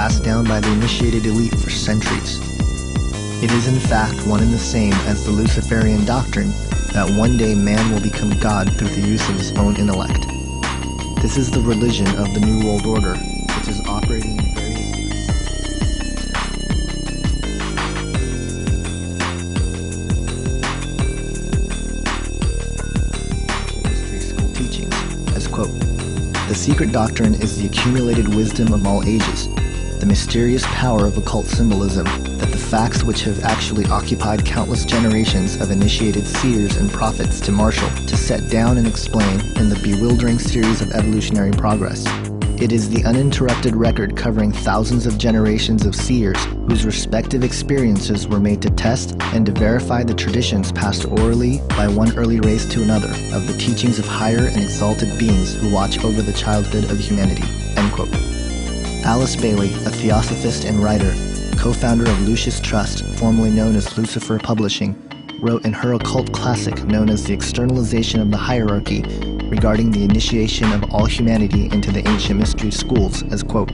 passed down by the initiated elite for centuries. It is in fact one and the same as the Luciferian doctrine that one day man will become God through the use of his own intellect. This is the religion of the New World Order, which is operating in various mystery school teachings as, quote, "The secret doctrine is the accumulated wisdom of all ages, the mysterious power of occult symbolism, that the facts which have actually occupied countless generations of initiated seers and prophets to marshal, to set down and explain in the bewildering series of evolutionary progress. It is the uninterrupted record covering thousands of generations of seers whose respective experiences were made to test and to verify the traditions passed orally by one early race to another of the teachings of higher and exalted beings who watch over the childhood of humanity." End quote. Alice Bailey, a theosophist and writer, co-founder of Lucis Trust, formerly known as Lucifer Publishing, wrote in her occult classic known as The Externalization of the Hierarchy regarding the initiation of all humanity into the ancient mystery schools as, quote,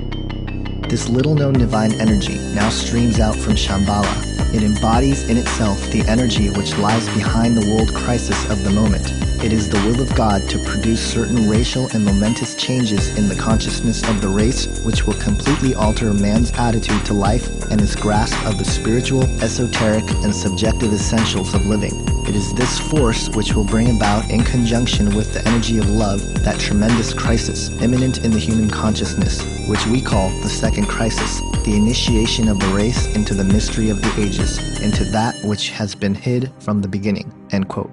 "This little-known divine energy now streams out from Shambhala. It embodies in itself the energy which lies behind the world crisis of the moment. It is the will of God to produce certain racial and momentous changes in the consciousness of the race which will completely alter man's attitude to life and his grasp of the spiritual, esoteric, and subjective essentials of living. It is this force which will bring about, in conjunction with the energy of love, that tremendous crisis imminent in the human consciousness, which we call the second crisis, the initiation of the race into the mystery of the ages, into that which has been hid from the beginning." End quote.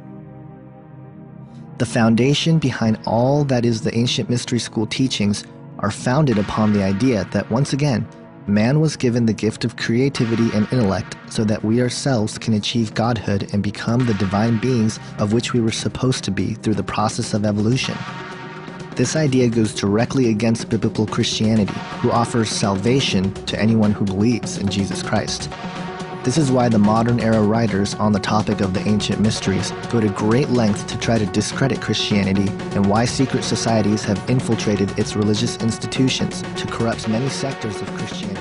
The foundation behind all that is the ancient mystery school teachings are founded upon the idea that, once again, man was given the gift of creativity and intellect so that we ourselves can achieve godhood and become the divine beings of which we were supposed to be through the process of evolution. This idea goes directly against biblical Christianity, who offers salvation to anyone who believes in Jesus Christ. This is why the modern-era writers on the topic of the ancient mysteries go to great length to try to discredit Christianity, and why secret societies have infiltrated its religious institutions to corrupt many sectors of Christianity.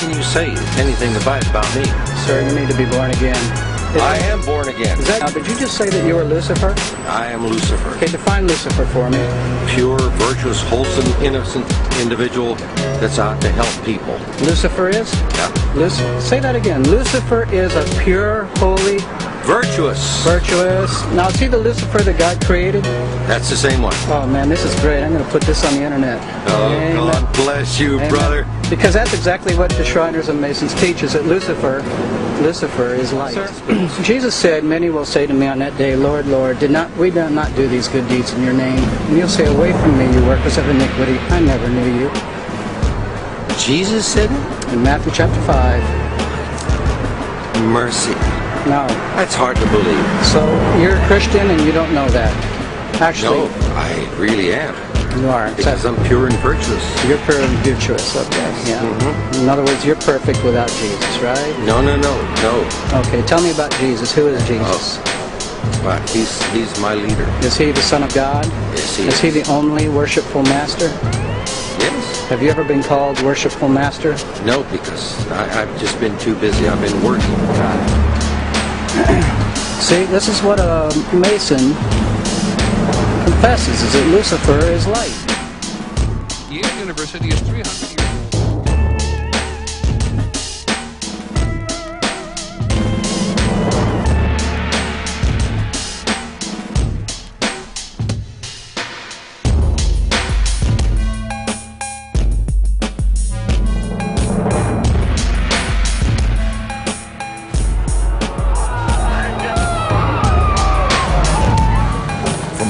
can you say anything about me? Sir, you need to be born again. I am born again. Did you just say that you were Lucifer? I am Lucifer. Okay, define Lucifer for me. Pure, virtuous, wholesome, innocent individual that's out to help people. Lucifer is? Yeah. Say that again. Lucifer is a pure, holy... Virtuous. Virtuous. Now, see the Lucifer that God created? That's the same one. Oh, man, this is great. I'm going to put this on the internet. Oh, Amen. God bless you, Amen. brother. Because that's exactly what the Shriners and Masons teach, is that Lucifer is light. Sir, Jesus said, many will say to me on that day, Lord, Lord, we did not do these good deeds in your name? And you'll say, away from me, you workers of iniquity, I never knew you. Jesus said it? In Matthew chapter 5. Mercy. No. That's hard to believe. So you're a Christian and you don't know that. Actually, no, I really am. You are. Because I'm pure and virtuous. You're pure and virtuous, okay. Yeah. In other words, you're perfect without Jesus, right? No. Okay, tell me about Jesus. Who is Jesus? Well, he's my leader. Is he the Son of God? Yes, he is. Is he the only worshipful master? Yes. Have you ever been called worshipful master? No, because I've just been too busy. I've been working. See, this is what a Mason confesses, is that Lucifer is light. Yale University is 300 years old.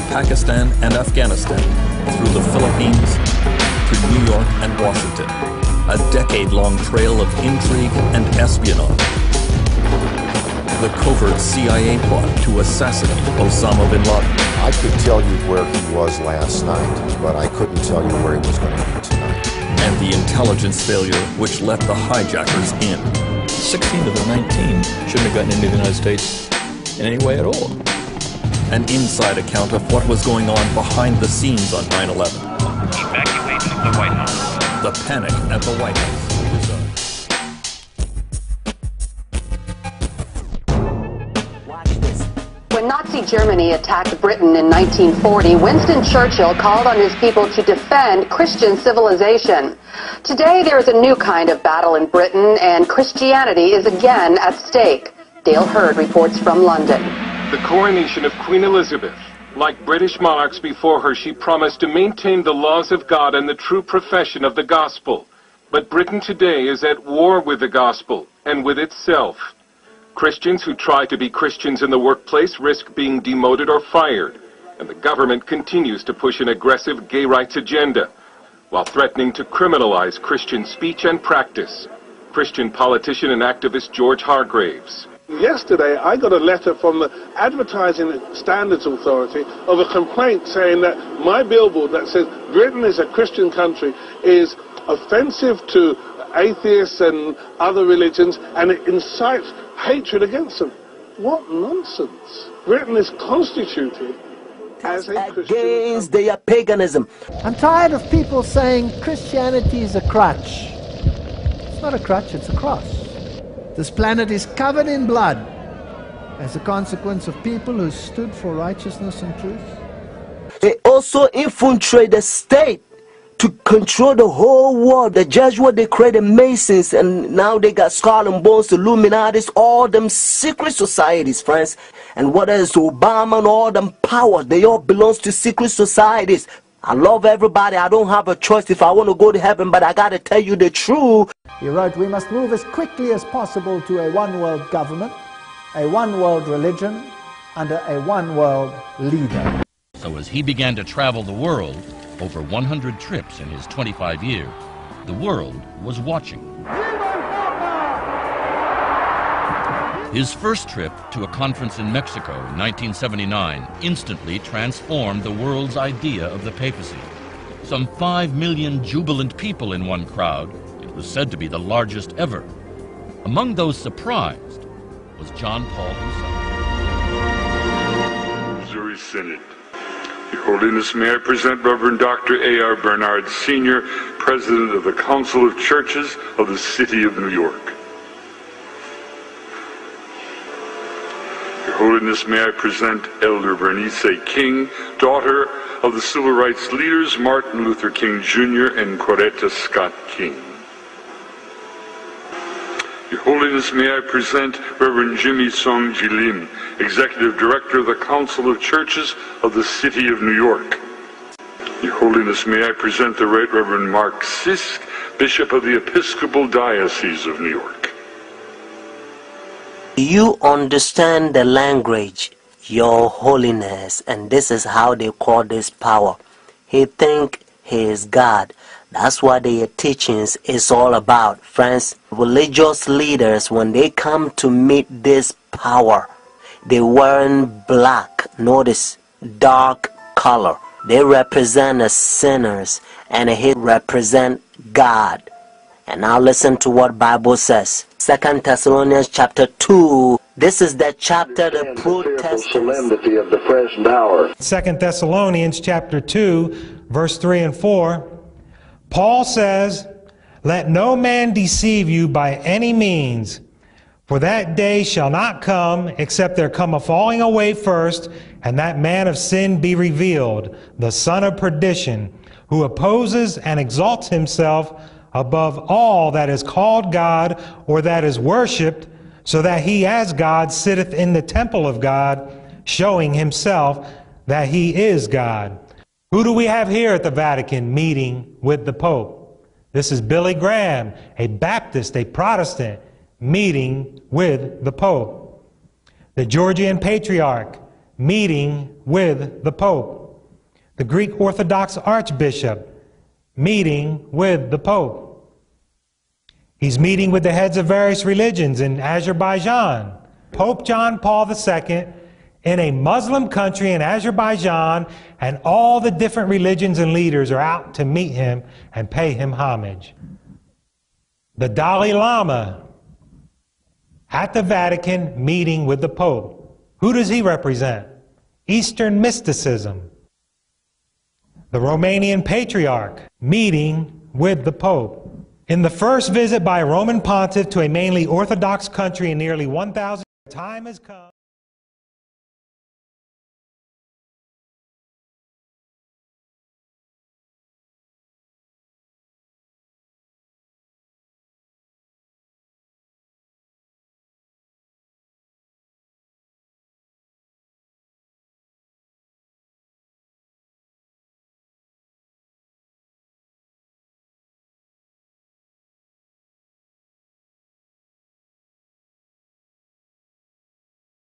Pakistan and Afghanistan, through the Philippines, to New York and Washington. A decade-long trail of intrigue and espionage. The covert CIA plot to assassinate Osama bin Laden. I could tell you where he was last night, but I couldn't tell you where he was going to be tonight. And the intelligence failure which let the hijackers in. 16 of the 19 shouldn't have gotten into the United States in any way at all. An inside account of what was going on behind the scenes on 9/11. Evacuation of the White House. The panic at the White House. Watch this. When Nazi Germany attacked Britain in 1940, Winston Churchill called on his people to defend Christian civilization. Today there is a new kind of battle in Britain, and Christianity is again at stake. Dale Hurd reports from London. The coronation of Queen Elizabeth. Like British monarchs before her, she promised to maintain the laws of God and the true profession of the gospel. But Britain today is at war with the gospel and with itself. Christians who try to be Christians in the workplace risk being demoted or fired, and the government continues to push an aggressive gay rights agenda, while threatening to criminalize Christian speech and practice. Christian politician and activist George Hargraves. Yesterday, I got a letter from the Advertising Standards Authority of a complaint saying that my billboard that says Britain is a Christian country is offensive to atheists and other religions, and it incites hatred against them. What nonsense. Britain is constituted as a Christian against their paganism. I'm tired of people saying Christianity is a crutch. It's not a crutch, it's a cross. This planet is covered in blood as a consequence of people who stood for righteousness and truth. They also infiltrate the state to control the whole world. The Jesuits, they created Masons, and now they got Skull and Bones, Illuminatis, all them secret societies, friends. And whether it's Obama and all them powers, they all belong to secret societies. I love everybody. I don't have a choice if I want to go to heaven, but I got to tell you the truth. He wrote, we must move as quickly as possible to a one-world government, a one-world religion, under a one-world leader. So as he began to travel the world, over 100 trips in his 25 years, the world was watching. His first trip to a conference in Mexico in 1979 instantly transformed the world's idea of the papacy. Some 5 million jubilant people in one crowd, it was said to be the largest ever. Among those surprised was John Paul himself. Missouri Synod. Your Holiness, may I present Reverend Dr. A.R. Bernard, Sr., President of the Council of Churches of the City of New York. Your Holiness, may I present Elder Bernice King, daughter of the civil rights leaders Martin Luther King Jr. and Coretta Scott King. Your Holiness, may I present Reverend Jimmy Song Jilim, Executive Director of the Council of Churches of the City of New York. Your Holiness, may I present the Right Reverend Mark Sisk, Bishop of the Episcopal Diocese of New York. You understand the language, Your Holiness, and this is how they call this power. He think he is God. That's what their teachings is all about. Friends, religious leaders, when they come to meet this power, they wearing black, notice, dark color. They represent the sinners, and he represent God. And now listen to what Bible says. 2 Thessalonians chapter 2. This is the chapter that protests the solemnity of the present hour. 2 Thessalonians chapter 2, verse 3 and 4. Paul says, "Let no man deceive you by any means, for that day shall not come, except there come a falling away first, and that man of sin be revealed, the son of perdition, who opposes and exalts himself above all that is called God or that is worshipped, so that he as God sitteth in the temple of God, showing himself that he is God." Who do we have here at the Vatican meeting with the Pope? This is Billy Graham, a Baptist, a Protestant, meeting with the Pope. The Georgian Patriarch meeting with the Pope. The Greek Orthodox Archbishop meeting with the Pope. He's meeting with the heads of various religions in Azerbaijan. Pope John Paul II in a Muslim country in Azerbaijan, and all the different religions and leaders are out to meet him and pay him homage. The Dalai Lama at the Vatican meeting with the Pope. Who does he represent? Eastern mysticism. The Romanian Patriarch meeting with the Pope. In the first visit by a Roman pontiff to a mainly Orthodox country in nearly 1,000 years, time has come.